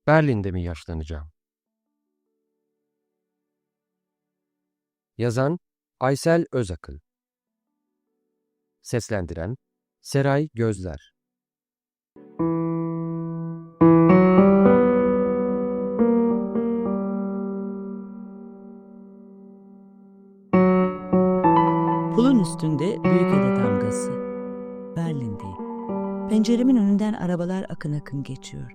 Berlin'de mi yaşlanacağım? Yazan Aysel Özakıl. Seslendiren Seray Gözler. Pulun üstünde Büyükada damgası. Berlin'deyim. Penceremin önünden arabalar akın akın geçiyor.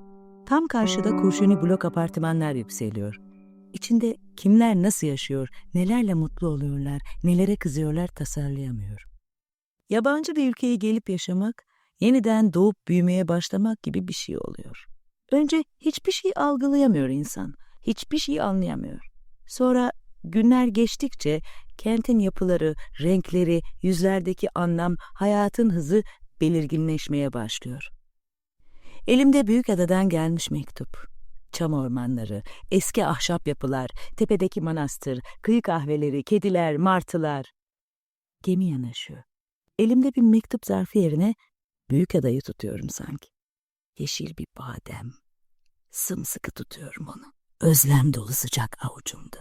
Tam karşıda kurşuni blok apartmanlar yükseliyor. İçinde kimler nasıl yaşıyor, nelerle mutlu oluyorlar, nelere kızıyorlar tasarlayamıyorum. Yabancı bir ülkeye gelip yaşamak, yeniden doğup büyümeye başlamak gibi bir şey oluyor. Önce hiçbir şey algılayamıyor insan, hiçbir şey anlayamıyor. Sonra günler geçtikçe kentin yapıları, renkleri, yüzlerdeki anlam, hayatın hızı belirginleşmeye başlıyor. Elimde Büyükada'dan gelmiş mektup. Çam ormanları, eski ahşap yapılar, tepedeki manastır, kıyı kahveleri, kediler, martılar. Gemi yanaşıyor. Elimde bir mektup zarfı yerine Büyükada'yı tutuyorum sanki. Yeşil bir badem. Sımsıkı tutuyorum onu. Özlem dolu sıcak avucumda.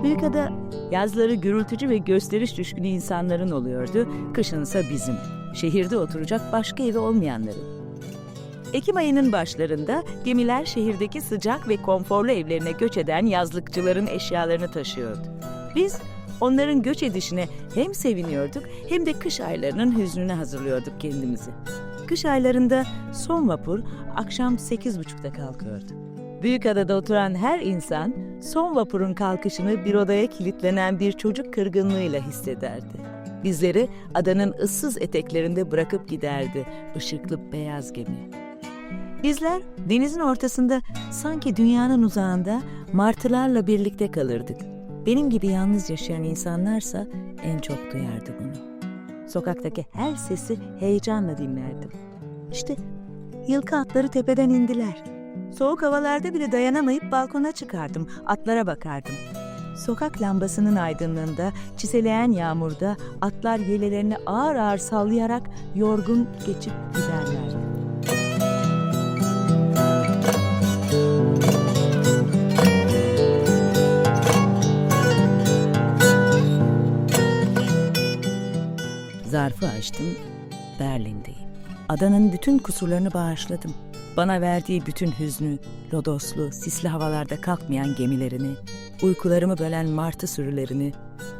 Büyükada yazları gürültücü ve gösteriş düşkünü insanların oluyordu, kışınsa bizim, şehirde oturacak başka evi olmayanların. Ekim ayının başlarında gemiler şehirdeki sıcak ve konforlu evlerine göç eden yazlıkçıların eşyalarını taşıyordu. Biz onların göç edişine hem seviniyorduk hem de kış aylarının hüznüne hazırlıyorduk kendimizi. Kış aylarında son vapur akşam 8.30'da kalkıyordu. Büyükada'da oturan her insan son vapurun kalkışını bir odaya kilitlenen bir çocuk kırgınlığıyla hissederdi. Bizleri adanın ıssız eteklerinde bırakıp giderdi ışıklı beyaz gemi. Bizler denizin ortasında sanki dünyanın uzağında martılarla birlikte kalırdık. Benim gibi yalnız yaşayan insanlarsa en çok duyardı bunu. Sokaktaki her sesi heyecanla dinlerdim. İşte yılkı atları tepeden indiler. Soğuk havalarda bile dayanamayıp balkona çıkardım, atlara bakardım. Sokak lambasının aydınlığında, çiseleyen yağmurda atlar yelelerini ağır ağır sallayarak yorgun geçip giderlerdi. Zarfı açtım, Berlin'deyim. Adanın bütün kusurlarını bağışladım. Bana verdiği bütün hüznü, lodoslu, sisli havalarda kalkmayan gemilerini, uykularımı bölen martı sürülerini,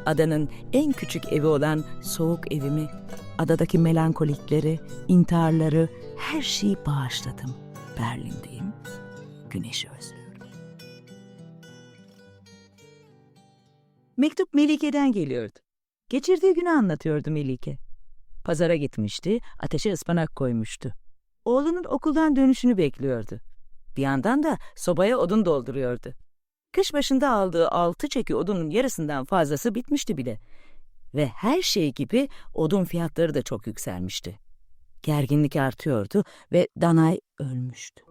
adanın en küçük evi olan soğuk evimi, adadaki melankolikleri, intiharları, her şeyi bağışladım. Berlin'deyim, güneşi özlüyorum. Mektup Melike'den geliyordu. Geçirdiği günü anlatıyordu Melike. Pazara gitmişti, ateşe ıspanak koymuştu. Oğlunun okuldan dönüşünü bekliyordu. Bir yandan da sobaya odun dolduruyordu. Kış başında aldığı 6 çeki odunun yarısından fazlası bitmişti bile. Ve her şey gibi odun fiyatları da çok yükselmişti. Gerginlik artıyordu ve Danay ölmüştü.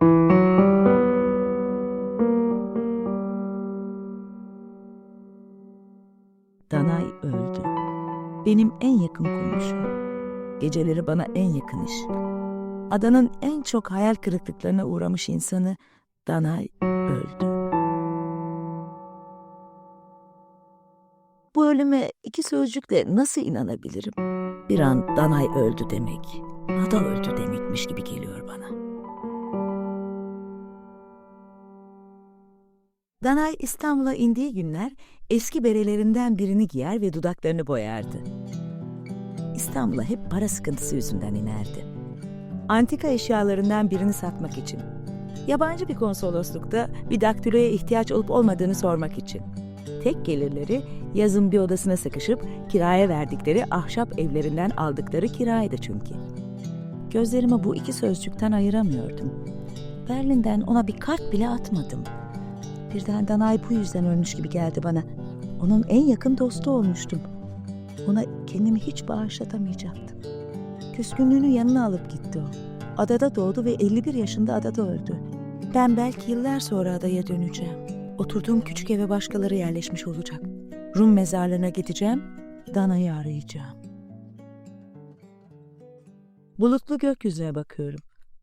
Danay öldü. Benim en yakın komşum. Geceleri bana en yakın iş. Adanın en çok hayal kırıklıklarına uğramış insanı Danay öldü. Bu ölüme 2 sözcükle nasıl inanabilirim? Bir an Danay öldü demek, ada öldü demekmiş gibi geliyor bana. Danay İstanbul'a indiği günler eski berelerinden birini giyer ve dudaklarını boyardı. İstanbul'a hep para sıkıntısı yüzünden inerdi. Antika eşyalarından birini satmak için. Yabancı bir konsoloslukta bir daktiloya ihtiyaç olup olmadığını sormak için. Tek gelirleri yazın bir odasına sıkışıp kiraya verdikleri ahşap evlerinden aldıkları kiraydı çünkü. Gözlerimi bu 2 sözcükten ayıramıyordum. Berlin'den ona bir kart bile atmadım. Birden Danay bu yüzden ölmüş gibi geldi bana. Onun en yakın dostu olmuştum. Ona kendimi hiç bağışlatamayacaktım. Küskünlüğünü yanına alıp gitti o. Adada doğdu ve 51 yaşında adada öldü. Ben belki yıllar sonra adaya döneceğim. Oturduğum küçük eve başkaları yerleşmiş olacak. Rum mezarlığına gideceğim, Dana'yı arayacağım. Bulutlu gökyüzüne bakıyorum.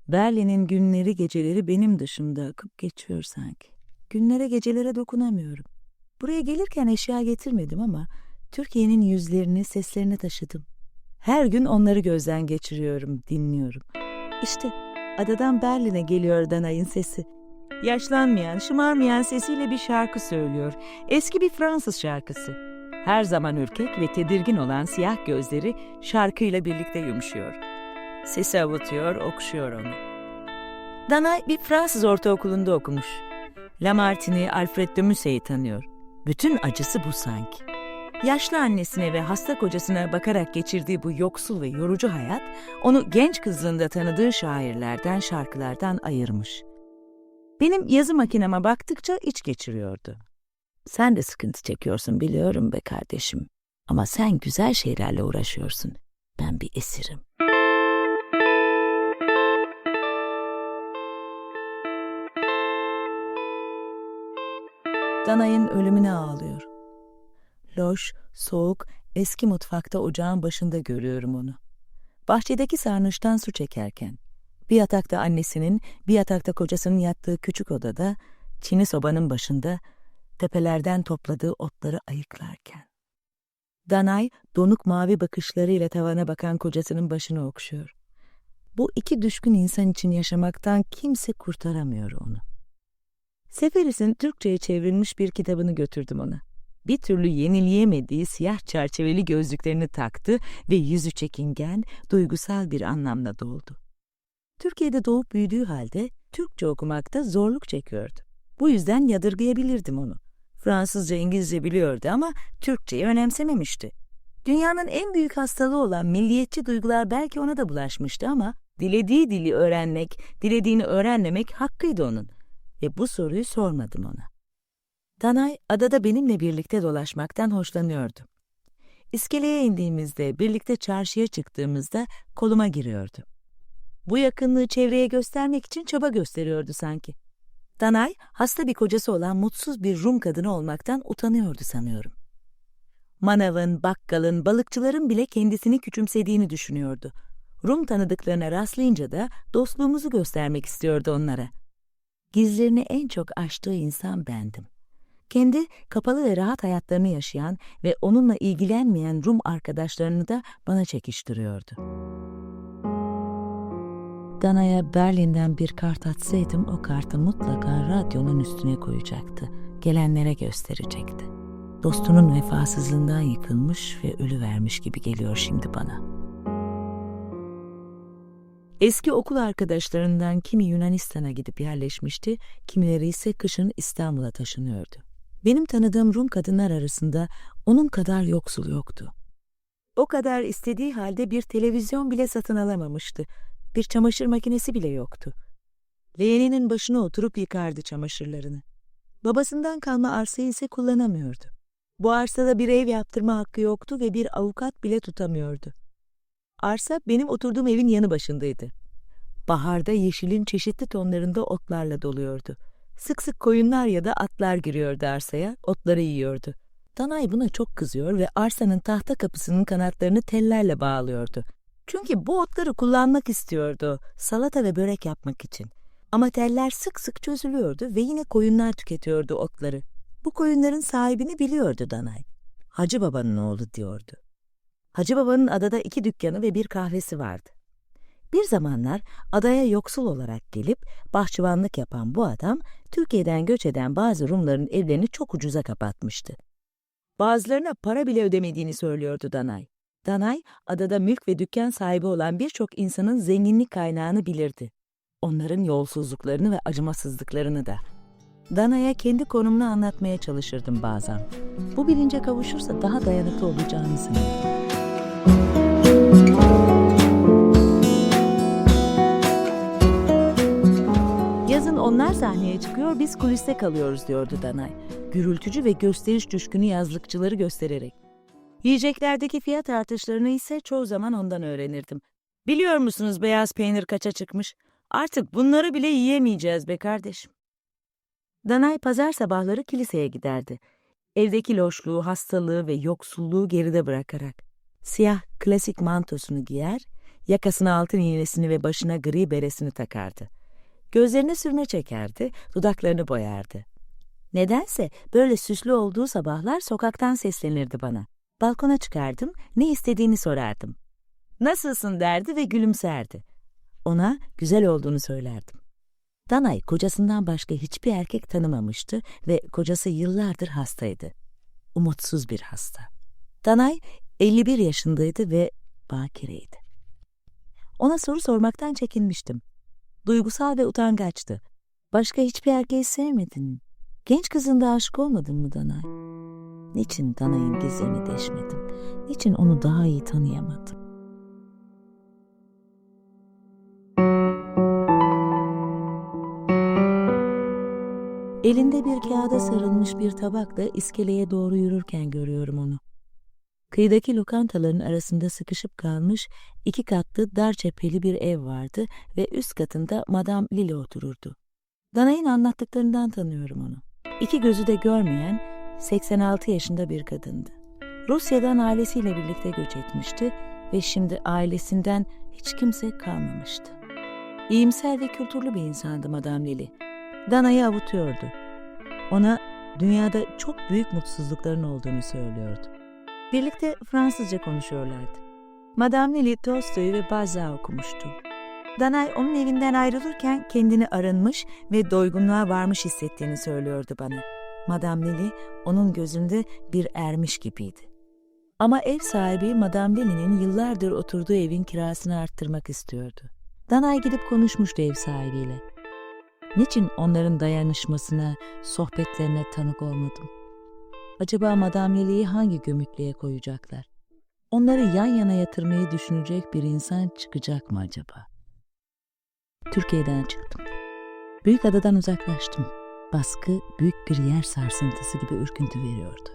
Berlin'in günleri geceleri benim dışımda akıp geçiyor sanki. Günlere gecelere dokunamıyorum. Buraya gelirken eşya getirmedim ama Türkiye'nin yüzlerini, seslerini taşıdım. Her gün onları gözden geçiriyorum, dinliyorum. İşte adadan Berlin'e geliyor Dana'nın sesi. Yaşlanmayan, şımarmayan sesiyle bir şarkı söylüyor. Eski bir Fransız şarkısı. Her zaman ürkek ve tedirgin olan siyah gözleri şarkıyla birlikte yumuşuyor. Sesi avutuyor, okşuyor onu. Danay bir Fransız ortaokulunda okumuş. Lamartine'i, Alfred de Musset'i tanıyor. Bütün acısı bu sanki. Yaşlı annesine ve hasta kocasına bakarak geçirdiği bu yoksul ve yorucu hayat, onu genç kızlığında tanıdığı şairlerden, şarkılardan ayırmış. Benim yazı makineme baktıkça iç geçiriyordu. Sen de sıkıntı çekiyorsun biliyorum be kardeşim. Ama sen güzel şeylerle uğraşıyorsun. Ben bir esirim. Danay'ın ölümüne ağlıyor. Loş, soğuk, eski mutfakta ocağın başında görüyorum onu. Bahçedeki sarnıçtan su çekerken, bir yatakta annesinin, bir yatakta kocasının yattığı küçük odada, çini sobanın başında, tepelerden topladığı otları ayıklarken. Danay, donuk mavi bakışlarıyla tavana bakan kocasının başını okşuyor. Bu iki düşkün insan için yaşamaktan kimse kurtaramıyor onu. Seferis'in Türkçe'ye çevrilmiş bir kitabını götürdüm ona. Bir türlü yenileyemediği siyah çerçeveli gözlüklerini taktı ve yüzü çekingen, duygusal bir anlamla doldu. Türkiye'de doğup büyüdüğü halde Türkçe okumakta zorluk çekiyordu. Bu yüzden yadırgayabilirdim onu. Fransızca, İngilizce biliyordu ama Türkçeyi önemsememişti. Dünyanın en büyük hastalığı olan milliyetçi duygular belki ona da bulaşmıştı ama dilediği dili öğrenmek, dilediğini öğrenmemek hakkıydı onun. Ve bu soruyu sormadım ona. Danay adada benimle birlikte dolaşmaktan hoşlanıyordu. İskeleye indiğimizde, birlikte çarşıya çıktığımızda koluma giriyordu. Bu yakınlığı çevreye göstermek için çaba gösteriyordu sanki. Danay, hasta bir kocası olan mutsuz bir Rum kadını olmaktan utanıyordu sanıyorum. Manavın, bakkalın, balıkçıların bile kendisini küçümsediğini düşünüyordu. Rum tanıdıklarına rastlayınca da dostluğumuzu göstermek istiyordu onlara. Gizlerini en çok aştığı insan bendim. Kendi kapalı ve rahat hayatlarını yaşayan ve onunla ilgilenmeyen Rum arkadaşlarını da bana çekiştiriyordu. Dana'ya Berlin'den bir kart atsaydım o kartı mutlaka radyonun üstüne koyacaktı. Gelenlere gösterecekti. Dostunun vefasızlığından yıkılmış ve ölüvermiş gibi geliyor şimdi bana. Eski okul arkadaşlarından kimi Yunanistan'a gidip yerleşmişti, kimileri ise kışın İstanbul'a taşınıyordu. Benim tanıdığım Rum kadınlar arasında onun kadar yoksul yoktu. O kadar istediği halde bir televizyon bile satın alamamıştı. Bir çamaşır makinesi bile yoktu. Leğeninin başına oturup yıkardı çamaşırlarını. Babasından kalma arsayı ise kullanamıyordu. Bu arsada bir ev yaptırma hakkı yoktu ve bir avukat bile tutamıyordu. Arsa benim oturduğum evin yanı başındaydı. Baharda yeşilin çeşitli tonlarında otlarla doluyordu. Sık sık koyunlar ya da atlar giriyordu arsaya, otları yiyordu. Danay buna çok kızıyor ve arsanın tahta kapısının kanatlarını tellerle bağlıyordu. Çünkü bu otları kullanmak istiyordu, salata ve börek yapmak için. Ama teller sık sık çözülüyordu ve yine koyunlar tüketiyordu otları. Bu koyunların sahibini biliyordu Danay. Hacı Baba'nın oğlu diyordu. Hacı Baba'nın adada 2 dükkanı ve bir kahvesi vardı. Bir zamanlar adaya yoksul olarak gelip bahçıvanlık yapan bu adam, Türkiye'den göç eden bazı Rumların evlerini çok ucuza kapatmıştı. Bazılarına para bile ödemediğini söylüyordu Danay. Danay, adada mülk ve dükkan sahibi olan birçok insanın zenginlik kaynağını bilirdi. Onların yolsuzluklarını ve acımasızlıklarını da. Danay'a kendi konumunu anlatmaya çalışırdım bazen. Bu bilince kavuşursa daha dayanıklı olacağını sanırdım. Yazın onlar sahneye çıkıyor, biz kuliste kalıyoruz diyordu Danay. Gürültücü ve gösteriş düşkünü yazlıkçıları göstererek. Yiyeceklerdeki fiyat artışlarını ise çoğu zaman ondan öğrenirdim. Biliyor musunuz beyaz peynir kaça çıkmış? Artık bunları bile yiyemeyeceğiz be kardeşim. Danay pazar sabahları kiliseye giderdi. Evdeki loşluğu, hastalığı ve yoksulluğu geride bırakarak. Siyah klasik mantosunu giyer, yakasına altın iğnesini ve başına gri beresini takardı. Gözlerine sürme çekerdi, dudaklarını boyardı. Nedense böyle süslü olduğu sabahlar sokaktan seslenirdi bana. Balkona çıkardım, ne istediğini sorardım. "Nasılsın?" derdi ve gülümserdi. Ona güzel olduğunu söylerdim. Danay kocasından başka hiçbir erkek tanımamıştı ve kocası yıllardır hastaydı. Umutsuz bir hasta. Danay 51 yaşındaydı ve bakireydi. Ona soru sormaktan çekinmiştim. Duygusal ve utangaçtı. "Başka hiçbir erkeği sevmedin mi? Genç kızında aşık olmadın mı Danay?" Niçin Danay'ın gizlerini deşmedim? Niçin onu daha iyi tanıyamadım? Elinde bir kağıda sarılmış bir tabakla iskeleye doğru yürürken görüyorum onu. Kıyıdaki lokantaların arasında sıkışıp kalmış 2 katlı dar cepheli bir ev vardı ve üst katında Madame Lili otururdu. Danay'ın anlattıklarından tanıyorum onu. 2 gözü de görmeyen 86 yaşında bir kadındı. Rusya'dan ailesiyle birlikte göç etmişti ve şimdi ailesinden hiç kimse kalmamıştı. İyimser ve kültürlü bir insandı Madame Lili. Danay'ı avutuyordu. Ona dünyada çok büyük mutsuzlukların olduğunu söylüyordu. Birlikte Fransızca konuşuyorlardı. Madame Lili Tolstoy ve Balzac'ı okumuştu. Danay onun evinden ayrılırken kendini arınmış ve doygunluğa varmış hissettiğini söylüyordu bana. Madame Lili onun gözünde bir ermiş gibiydi. Ama ev sahibi Madame Lili'nin yıllardır oturduğu evin kirasını arttırmak istiyordu. Danay gidip konuşmuştu ev sahibiyle. Niçin onların dayanışmasına, sohbetlerine tanık olmadım? Acaba Madame Lili'yi hangi gömüklüğe koyacaklar? Onları yan yana yatırmayı düşünecek bir insan çıkacak mı acaba? Türkiye'den çıktım. Büyükada'dan uzaklaştım. Baskı büyük bir yer sarsıntısı gibi ürküntü veriyordu.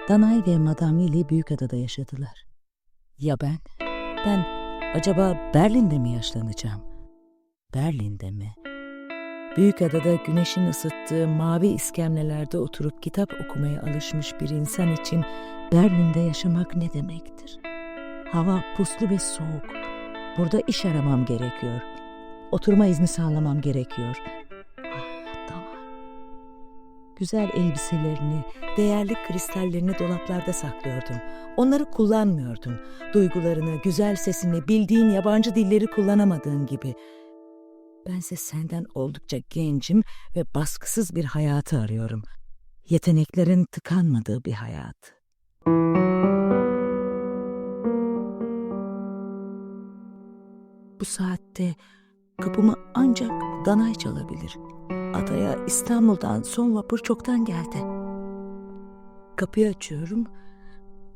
Danay ve Madame Lili Büyükada'da yaşadılar. Ya ben? Ben acaba Berlin'de mi yaşlanacağım? Berlin'de mi? Büyükada'da güneşin ısıttığı mavi iskemlelerde oturup kitap okumaya alışmış bir insan için Berlin'de yaşamak ne demektir? Hava puslu ve soğuk. Burada iş aramam gerekiyor. Oturma izni sağlamam gerekiyor. Tamam. Güzel elbiselerini, değerli kristallerini dolaplarda saklıyordun. Onları kullanmıyordun. Duygularını, güzel sesini, bildiğin yabancı dilleri kullanamadığın gibi. Bense senden oldukça gencim ve baskısız bir hayatı arıyorum. Yeteneklerin tıkanmadığı bir hayat. Bu saatte kapımı ancak Danay çalabilir. Adaya İstanbul'dan son vapur çoktan geldi. Kapıyı açıyorum.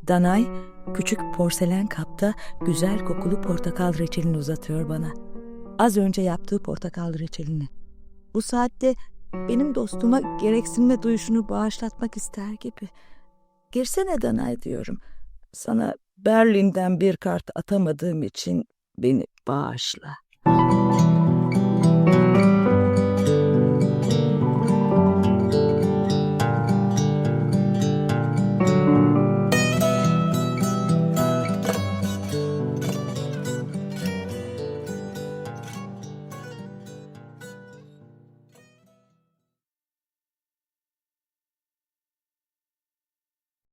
Danay küçük porselen kapta güzel kokulu portakal reçelini uzatıyor bana. Az önce yaptığı portakal reçelini. Bu saatte benim dostuma gereksinme duyuşunu bağışlatmak ister gibi. "Girsene Danay," diyorum. "Sana Berlin'den bir kart atamadığım için beni bağışla."